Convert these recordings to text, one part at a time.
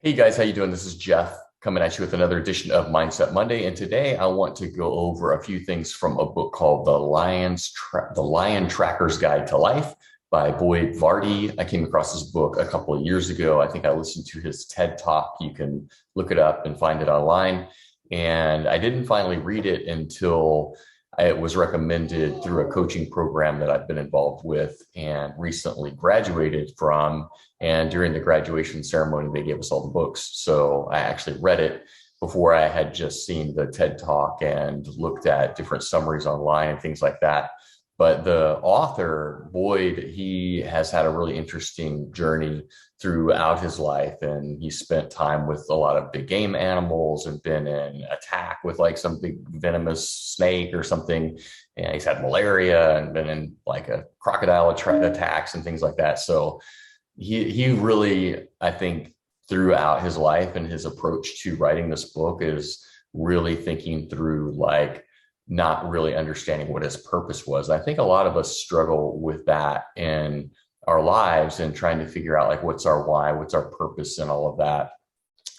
Hey guys, how you doing? This is Jeff coming at you with another edition of Mindset Monday, and today I want to go over a few things from a book called The Lion Tracker's Guide to Life by Boyd Varty. I came across this book a couple of years ago. I think I listened to his TED Talk. You can look it up and find it online. And I didn't finally read it until it was recommended through a coaching program that I've been involved with and recently graduated from. And during the graduation ceremony, they gave us all the books. So I actually read it before. I had just seen the TED Talk and looked at different summaries online and things like that. But the author, Boyd, he has had a really interesting journey throughout his life. And he spent time with a lot of big game animals and been in attack with like some big venomous snake or something. And he's had malaria and been in like a crocodile attacks and things like that. So he really, I think, throughout his life and his approach to writing this book is really thinking through like not really understanding what his purpose was. I think a lot of us struggle with that in our lives and trying to figure out like what's our why, what's our purpose, and all of that.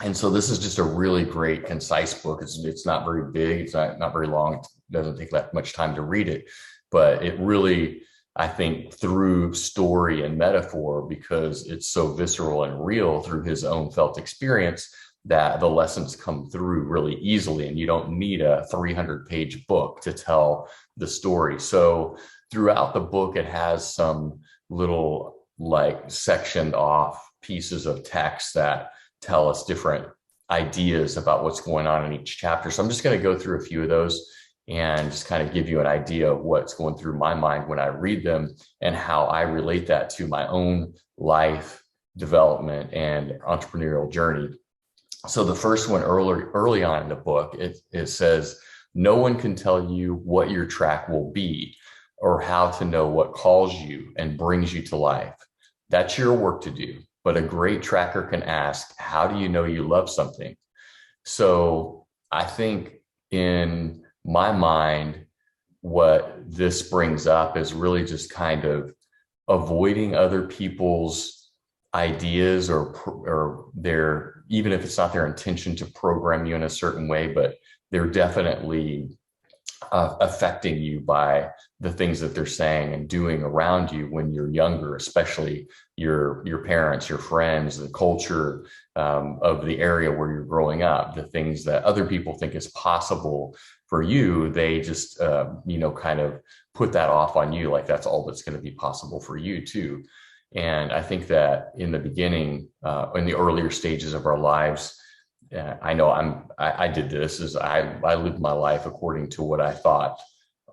And so this is just a really great, concise book. It's not very big. It's not very long. It doesn't take that much time to read it, but it really, I think, through story and metaphor, because it's so visceral and real through his own felt experience, that the lessons come through really easily. And you don't need a 300-page book to tell the story. So throughout the book, it has some little like sectioned off pieces of text that tell us different ideas about what's going on in each chapter. So I'm just going to go through a few of those and just kind of give you an idea of what's going through my mind when I read them and how I relate that to my own life development and entrepreneurial journey. So the first one early on in the book, it says, no one can tell you what your track will be or how to know what calls you and brings you to life. That's your work to do. But a great tracker can ask, how do you know you love something? So I think in my mind, what this brings up is really just kind of avoiding other people's ideas or their, even if it's not their intention to program you in a certain way, but they're definitely affecting you by the things that they're saying and doing around you when you're younger, especially your parents, your friends, the culture of the area where you're growing up, the things that other people think is possible for you, they just kind of put that off on you, like that's all that's going to be possible for you too. And I think that in the beginning, in the earlier stages of our lives, I know I did this is I lived my life according to what I thought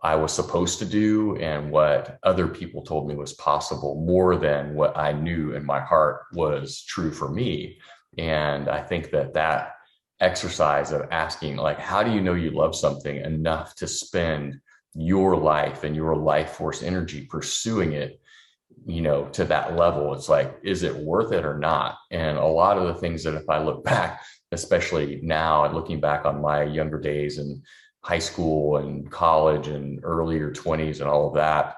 I was supposed to do and what other people told me was possible more than what I knew in my heart was true for me. And I think that exercise of asking, like, how do you know you love something enough to spend your life and your life force energy pursuing it, to that level? It's like, is it worth it or not? And a lot of the things that if I look back, especially now and looking back on my younger days and high school and college and earlier 20s and all of that,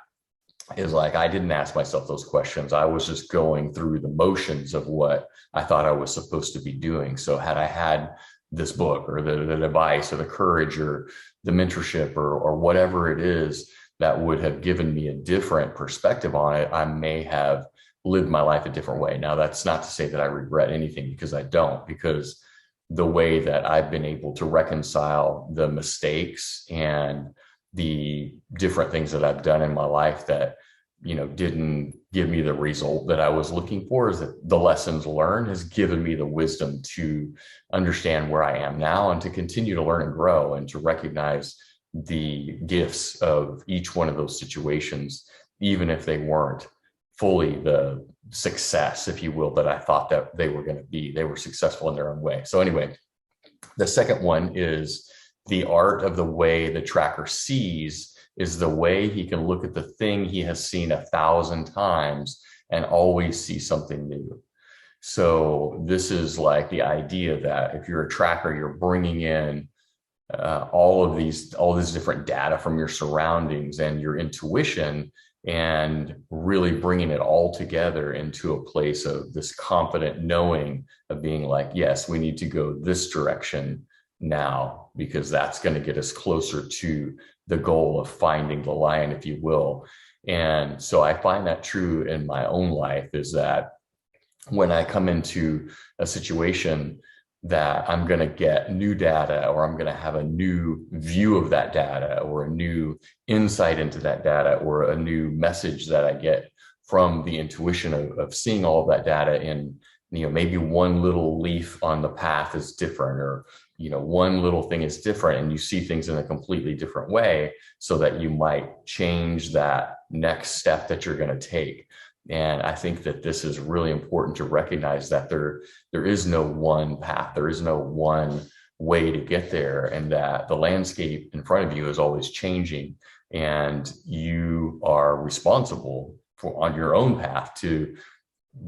is like, I didn't ask myself those questions. I was just going through the motions of what I thought I was supposed to be doing. So had I had this book or the advice or the courage or the mentorship or whatever it is that would have given me a different perspective on it, I may have lived my life a different way. Now, that's not to say that I regret anything, because I don't, because the way that I've been able to reconcile the mistakes and the different things that I've done in my life that, didn't give me the result that I was looking for, is that the lessons learned has given me the wisdom to understand where I am now and to continue to learn and grow and to recognize the gifts of each one of those situations, even if they weren't fully the success, if you will, that I thought that they were going to be. They were successful in their own way. So anyway, the second one is the art of the way the tracker sees is the way he can look at the thing he has seen 1,000 times and always see something new. So this is like the idea that if you're a tracker, you're bringing in all this different data from your surroundings and your intuition, and really bringing it all together into a place of this confident knowing of being like, yes, we need to go this direction now, because that's going to get us closer to the goal of finding the lion, if you will. And so I find that true in my own life, is that when I come into a situation that I'm going to get new data, or I'm going to have a new view of that data, or a new insight into that data, or a new message that I get from the intuition of seeing all of that data, and maybe one little leaf on the path is different, or one little thing is different, and you see things in a completely different way, so that you might change that next step that you're going to take. And I think that this is really important to recognize, that there is no one path, there is no one way to get there, and that the landscape in front of you is always changing, and you are responsible for, on your own path, to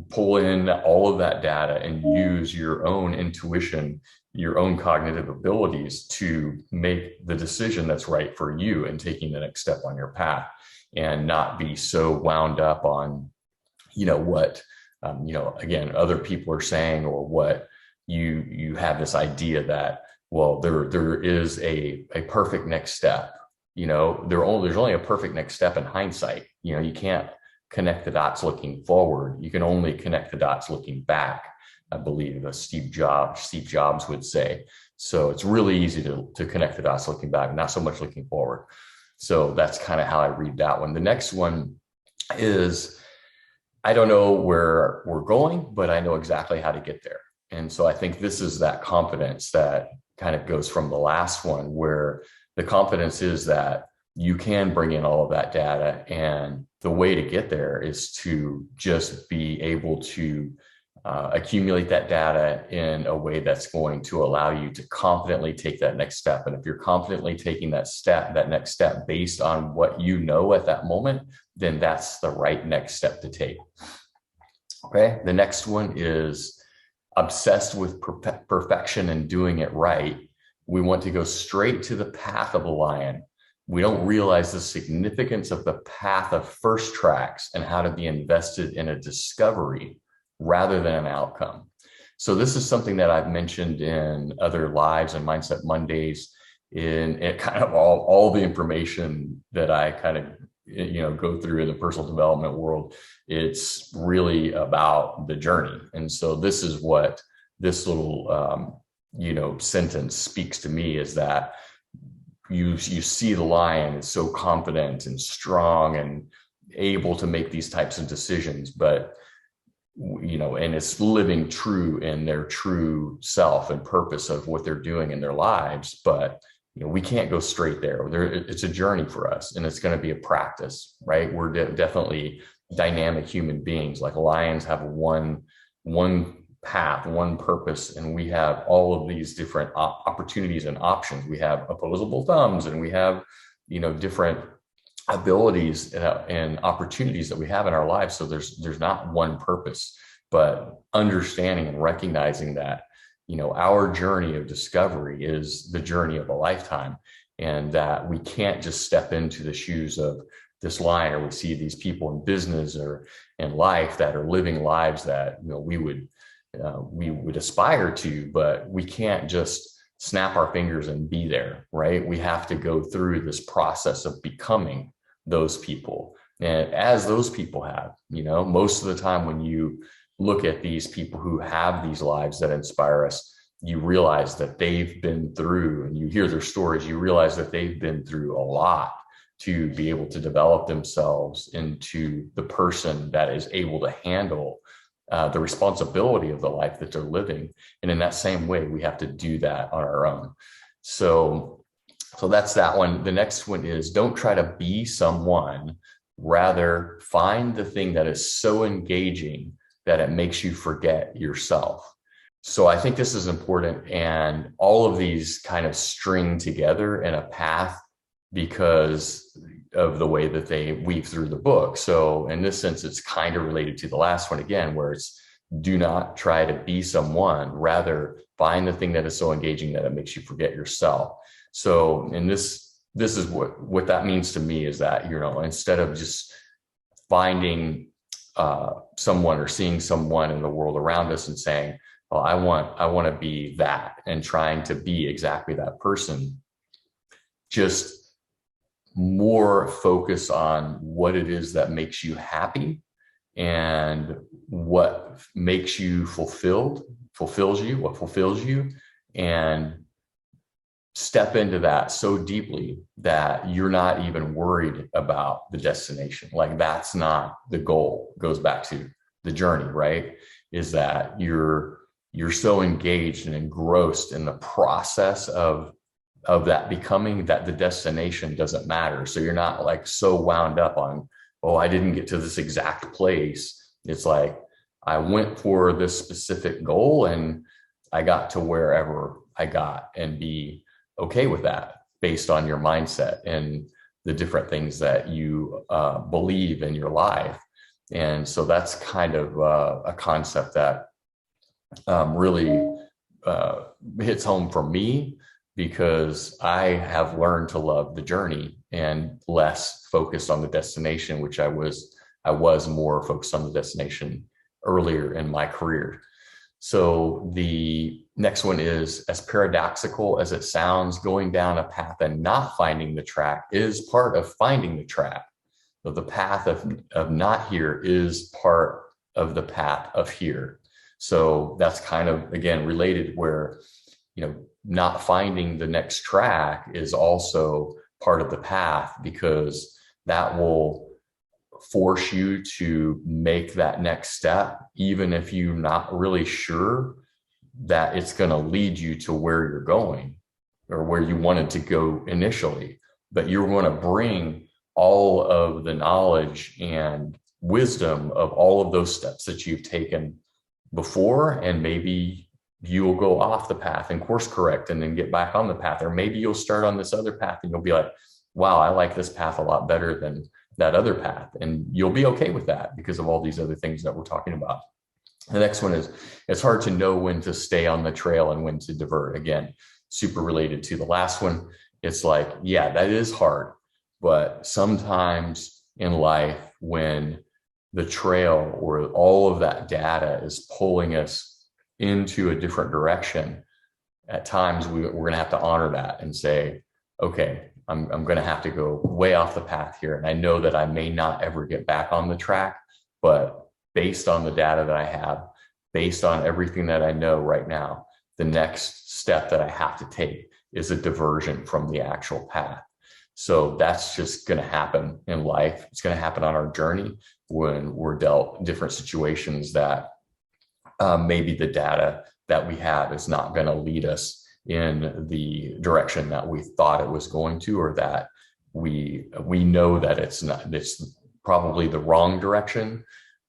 pull in all of that data and use your own intuition, your own cognitive abilities to make the decision that's right for you and taking the next step on your path, and not be so wound up on what again, other people are saying, or what you have this idea that, well, there is a perfect next step. There's only a perfect next step in hindsight. You can't connect the dots looking forward. You can only connect the dots looking back, I believe Steve Jobs would say. So it's really easy to connect the dots looking back, not so much looking forward. So that's kind of how I read that one. The next one is, I don't know where we're going, but I know exactly how to get there. And so I think this is that confidence that kind of goes from the last one, where the confidence is that you can bring in all of that data. And the way to get there is to just be able to accumulate that data in a way that's going to allow you to confidently take that next step. And if you're confidently taking that next step based on what you know at that moment, then that's the right next step to take. Okay. The next one is obsessed with perfection and doing it right. We want to go straight to the path of a lion. We don't realize the significance of the path of first tracks and how to be invested in a discovery rather than an outcome. So this is something that I've mentioned in other lives and Mindset Mondays, in kind of all the information that I kind of go through in the personal development world. It's really about the journey. And so this is what this little sentence speaks to me, is that you see the lion is so confident and strong and able to make these types of decisions, but and it's living true in their true self and purpose of what they're doing in their lives. But we can't go straight there. It's a journey for us, and it's going to be a practice, right? We're definitely dynamic human beings. Like lions have one path, one purpose, and we have all of these different opportunities and options. We have opposable thumbs, and we have different abilities and opportunities that we have in our lives. So there's not one purpose, but understanding and recognizing that our journey of discovery is the journey of a lifetime, and that we can't just step into the shoes of this lion, or we see these people in business or in life that are living lives that we would aspire to, but we can't just snap our fingers and be there, right? We have to go through this process of becoming those people. And as those people have, most of the time when you look at these people who have these lives that inspire us, you realize that they've been through, and you hear their stories, you realize that they've been through a lot to be able to develop themselves into the person that is able to handle the responsibility of the life that they're living. And in that same way, we have to do that on our own. So that's that one. The next one is, don't try to be someone, rather find the thing that is so engaging that it makes you forget yourself. So I think this is important, and all of these kind of string together in a path because of the way that they weave through the book. So in this sense, it's kind of related to the last one again, where it's, do not try to be someone, rather find the thing that is so engaging that it makes you forget yourself. So in this is what that means to me, is that, instead of just finding someone or seeing someone in the world around us and saying, "Oh, I want to be that," and trying to be exactly that person. Just more focus on what it is that makes you happy and what makes you fulfills you, and step into that so deeply that you're not even worried about the destination. Like, that's not the goal. It goes back to the journey, right? Is that you're so engaged and engrossed in the process of that becoming, that the destination doesn't matter. So you're not like so wound up on, oh, I didn't get to this exact place. It's like, I went for this specific goal and I got to wherever I got, and be okay with that based on your mindset and the different things that you believe in your life. And so that's kind of a concept that really hits home for me, because I have learned to love the journey and less focused on the destination, which I was more focused on the destination earlier in my career. So the next one is, as paradoxical as it sounds, going down a path and not finding the track is part of finding the track. So the path of not here is part of the path of here. So that's kind of, again, related, where, not finding the next track is also part of the path, because that will force you to make that next step, even if you're not really sure that it's going to lead you to where you're going or where you wanted to go initially. But you're going to bring all of the knowledge and wisdom of all of those steps that you've taken before, and maybe you will go off the path and course correct and then get back on the path. Or maybe you'll start on this other path and you'll be like, wow, I like this path a lot better than that other path. And you'll be okay with that because of all these other things that we're talking about. The next one is, it's hard to know when to stay on the trail and when to divert. Again, super related to the last one. It's like, yeah, that is hard. But sometimes in life, when the trail or all of that data is pulling us into a different direction, at times we're going to have to honor that and say, okay, I'm going to have to go way off the path here. And I know that I may not ever get back on the track, but based on the data that I have, based on everything that I know right now, the next step that I have to take is a diversion from the actual path. So that's just going to happen in life. It's going to happen on our journey when we're dealt different situations that maybe the data that we have is not going to lead us in the direction that we thought it was going to, or that we know that it's probably the wrong direction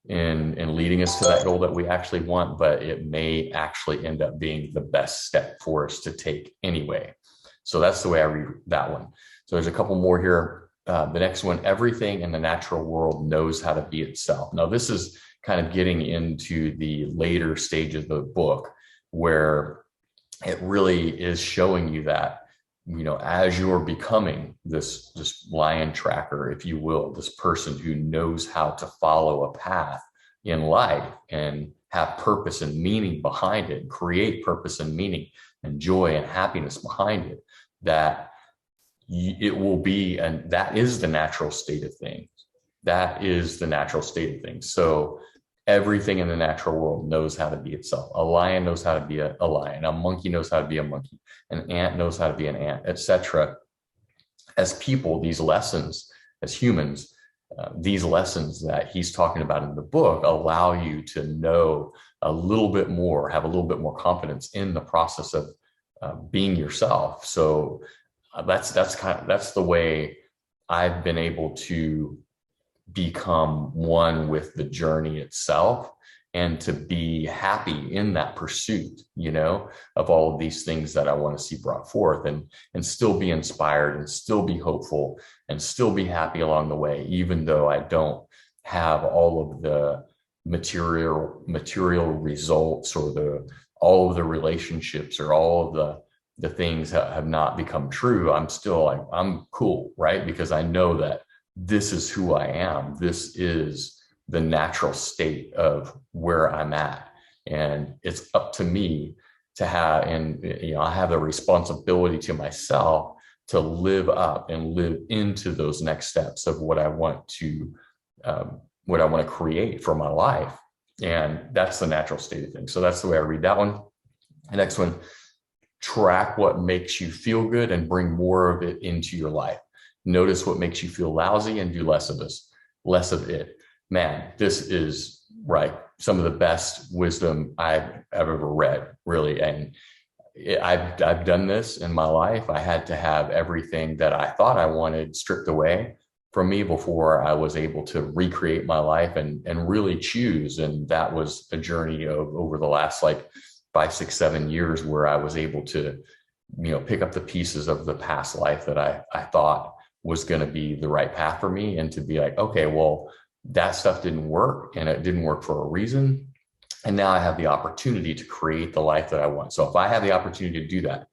in leading us to that goal that we actually want, but it may actually end up being the best step for us to take anyway. So that's the way I read that one. So there's a couple more here. The next one, everything in the natural world knows how to be itself. Now, this is kind of getting into the later stage of the book, where it really is showing you that, as you're becoming this lion tracker, if you will, this person who knows how to follow a path in life and have purpose and meaning behind it, create purpose and meaning and joy and happiness behind it, that it will be, and that is the natural state of things. That is the natural state of things. So everything in the natural world knows how to be itself. A lion knows how to be a lion. A monkey knows how to be a monkey. An ant knows how to be an ant, etc. As people, these lessons, as humans, these lessons that he's talking about in the book allow you to know a little bit more, have a little bit more confidence in the process of being yourself. So that's the way I've been able to become one with the journey itself, and to be happy in that pursuit, of all of these things that I want to see brought forth, and still be inspired and still be hopeful and still be happy along the way, even though I don't have all of the material results, or all of the relationships, or all of the things that have not become true. I'm still like, I'm cool, right? Because I know that this is who I am. This is the natural state of where I'm at. And it's up to me to have, and I have the responsibility to myself to live up and live into those next steps of what I want to create for my life. And that's the natural state of things. So that's the way I read that one. The next one, track what makes you feel good and bring more of it into your life. Notice what makes you feel lousy and do less of it. Man, this is some of the best wisdom I've ever read, really. And I've done this in my life. I had to have everything that I thought I wanted stripped away from me before I was able to recreate my life and really choose. And that was a journey of over the last 5, 6, 7 years where I was able to, pick up the pieces of the past life that I thought was going to be the right path for me, and to be like, okay, well, that stuff didn't work, and it didn't work for a reason. And now I have the opportunity to create the life that I want. So if I have the opportunity to do that,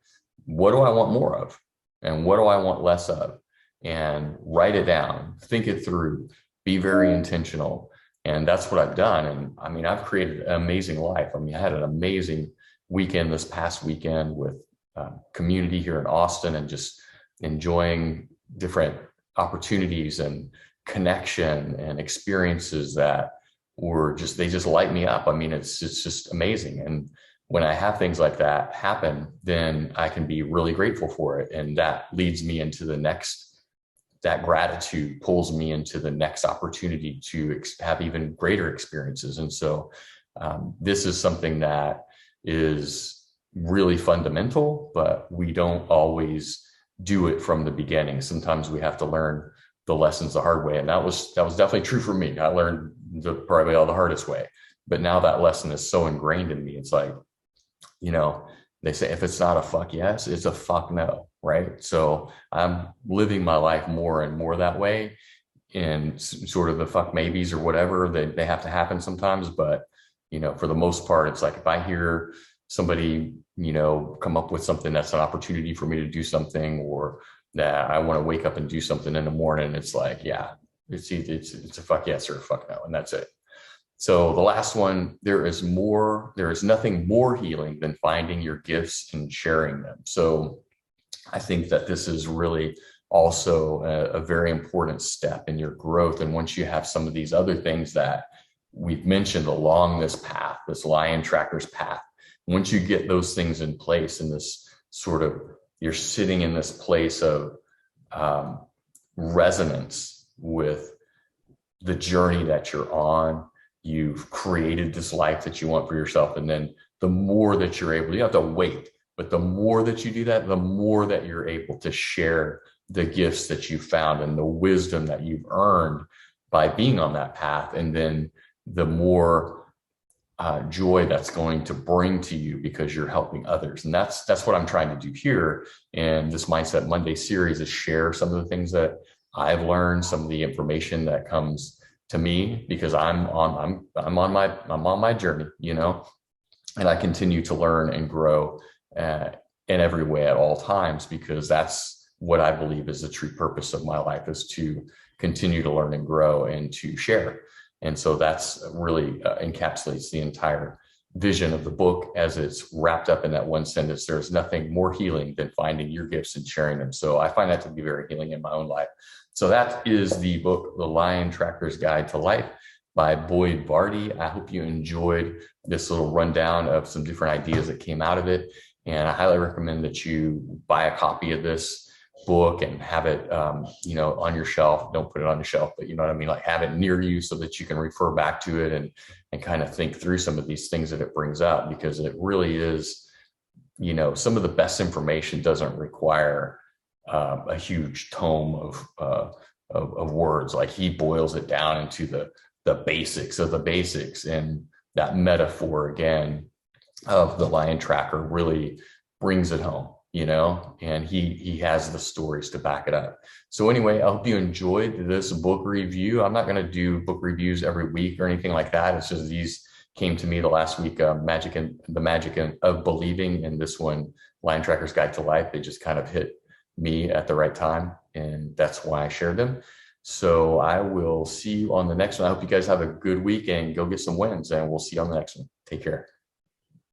what do I want more of? And what do I want less of? And write it down, think it through, be very intentional. And that's what I've done. And I mean, I've created an amazing life. I mean, I had an amazing weekend this past weekend with community here in Austin, and just enjoying different opportunities and connection and experiences that they just light me up. I mean, it's just amazing. And when I have things like that happen, then I can be really grateful for it. And that leads me into that gratitude pulls me into the next opportunity to have even greater experiences. And so this is something that is really fundamental, but we don't always do it from the beginning. Sometimes we have to learn the lessons the hard way. And that was definitely true for me. I learned probably all the hardest way, but now that lesson is so ingrained in me. It's like, they say, if it's not a fuck yes, it's a fuck no. Right. So I'm living my life more and more that way, and sort of the fuck maybes or whatever, they have to happen sometimes. But, for the most part, it's like, if I hear somebody, come up with something that's an opportunity for me to do something, or that I want to wake up and do something in the morning, it's like, yeah, it's a fuck yes or a fuck no. And that's it. So the last one, there is nothing more healing than finding your gifts and sharing them. So I think that this is really also a very important step in your growth. And once you have some of these other things that we've mentioned along this path, this Lion Tracker's path, once you get those things in place, and this sort of, you're sitting in this place of resonance with the journey that you're on, you've created this life that you want for yourself. And then the more that you're able, you have to wait, but the more that you do that, the more that you're able to share the gifts that you found and the wisdom that you've earned by being on that path. And then the more joy that's going to bring to you, because you're helping others. And that's what I'm trying to do here in this Mindset Monday series, is share some of the things that I've learned, some of the information that comes to me, because I'm on my journey, and I continue to learn and grow in every way at all times, because that's what I believe is the true purpose of my life, is to continue to learn and grow and to share. And so that's really encapsulates the entire vision of the book, as it's wrapped up in that one sentence: there's nothing more healing than finding your gifts and sharing them. So I find that to be very healing in my own life. So that is the book, The Lion Tracker's Guide to Life by Boyd Varty. I hope you enjoyed this little rundown of some different ideas that came out of it. And I highly recommend that you buy a copy of this book and have it, on your shelf. Don't put it on your shelf, but you know what I mean? Like, have it near you so that you can refer back to it and kind of think through some of these things that it brings up, because it really is, some of the best information doesn't require a huge tome of words. Like, he boils it down into the basics of the basics, and that metaphor again of the lion tracker really brings it home, and he has the stories to back it up. So anyway, I hope you enjoyed this book review. I'm not going to do book reviews every week or anything like that. It's just these came to me the last week, the magic of believing, and this one, Lion Tracker's Guide to Life. They just kind of hit me at the right time, and that's why I shared them. So I will see you on the next one. I hope you guys have a good week and go get some wins, and we'll see you on the next one. Take care.